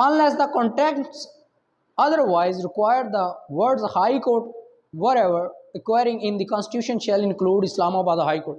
Unless the context otherwise required, the words high court wherever acquiring in the constitution shall include Islamabad High Court۔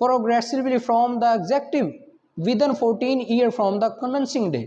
progressively from the executive within 14 years from the commencing day۔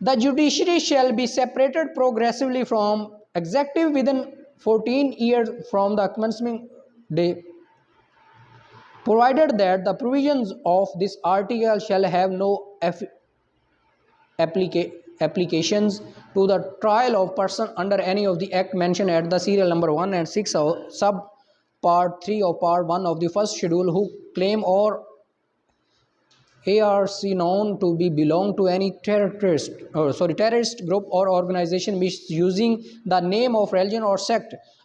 The judiciary shall be separated progressively from executive within 14 years from the commencing day, provided that the provisions of this article shall have no applications to the trial of person under any of the act mentioned at the serial number 1 and 6 of sub part 3 of part 1 of the first schedule, who claim or ARC known to be belong to any terrorist group or organization misusing the name of religion or sect۔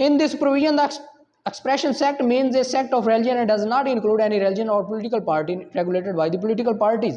In this provision, the expression sect means a sect of religion and does not include any religion or political party regulated by the political parties۔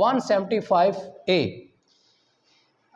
175A،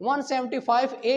175A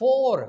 4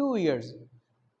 2 years.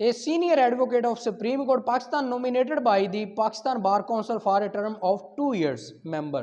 A senior advocate of Supreme Court Pakistan nominated by the Pakistan Bar Council for a term of 2 years member.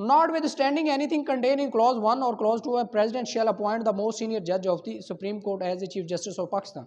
not withstanding anything contained in clause 1 or clause 2 a president shall appoint the most senior judge of the Supreme Court as the Chief Justice of Pakistan۔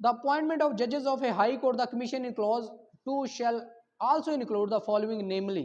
the appointment of judges of a high court, the commission in clause 2 shall also include the following namely،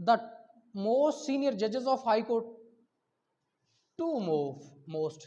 the most senior judges of high court, two most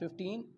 15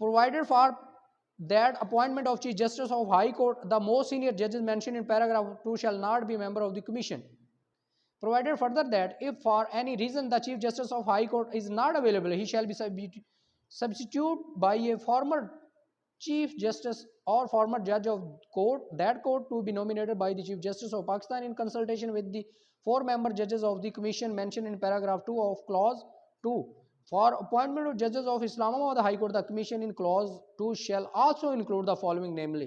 provided for that appointment of Chief Justice of High Court, the most senior judges mentioned in paragraph 2 shall not be a member of the commission. Provided further that if for any reason the Chief Justice of High Court is not available, he shall be substituted by a former Chief Justice or former judge of court, that court to be nominated by the Chief Justice of Pakistan in consultation with the 4-member judges of the commission mentioned in paragraph 2 of clause 2. For appointment of judges of Islamabad High Court, the commission in clause 2 shall also include the following namely۔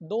2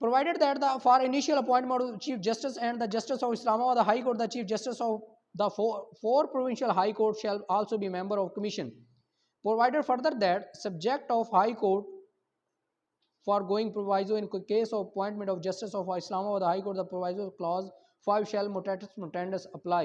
Provided that for initial appointment of Chief Justice and the Justice of Islamabad High Court, the Chief Justice of the four provincial High Court shall also be member of Commission. Provided further that subject of High Court for going proviso in case of appointment of Justice of Islamabad High Court, the proviso clause 5 shall mutatis mutandis apply.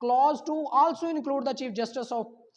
clause 2 also include the chief justice of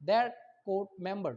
that court members.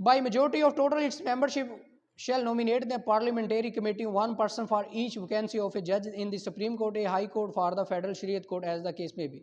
by majority of total its membership shall nominate the parliamentary committee one person for each vacancy of a judge in the Supreme Court, a High Court, for the Federal Shariat Court as the case may be.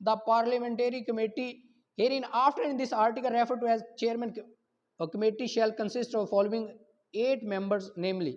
The parliamentary committee herein after in this article referred to as chairman committee shall consist of following 8 members namely.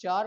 4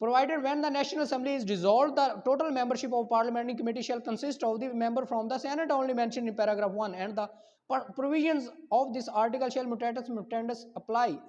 Provided when the National Assembly is dissolved, the total membership of Parliamentary Committee shall consist of the member from the Senate only mentioned in paragraph 1, and the provisions of this article shall mutatis mutandis apply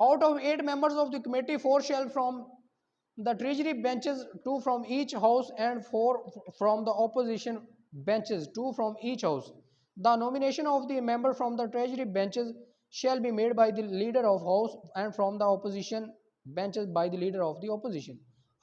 Out of 8 members of the committee, 4 shall from the treasury benches, 2 from each house, and 4 from the opposition benches, 2 from each house. The nomination of the member from the treasury benches shall be made by the leader of house, and from the opposition benches by the leader of the opposition.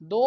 2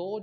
2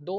2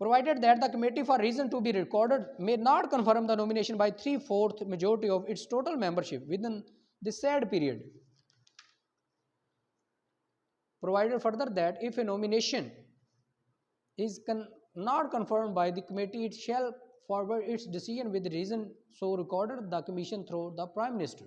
Provided that the committee for reason to be recorded may not confirm the nomination by 3/4 majority of its total membership within the said period. Provided further that if a nomination not confirmed by the committee, it shall forward its decision with reason so recorded the commission through the prime minister.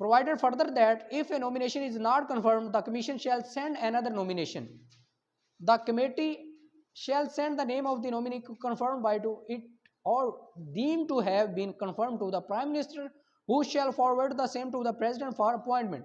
Provided further that if a nomination is not confirmed, the commission shall send another nomination. The committee shall send the name of the nominee confirmed by to it or deemed to have been confirmed to the prime minister, who shall forward the same to the president for appointment.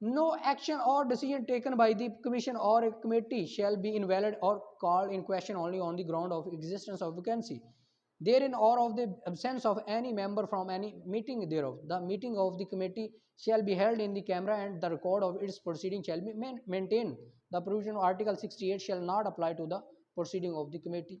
No action or decision taken by the commission or a committee shall be invalid or called in question only on the ground of existence of vacancy therein or of the absence of any member from any meeting thereof. The meeting of the committee shall be held in the camera and the record of its proceeding shall be maintained. The provision of Article 68 shall not apply to the proceeding of the committee.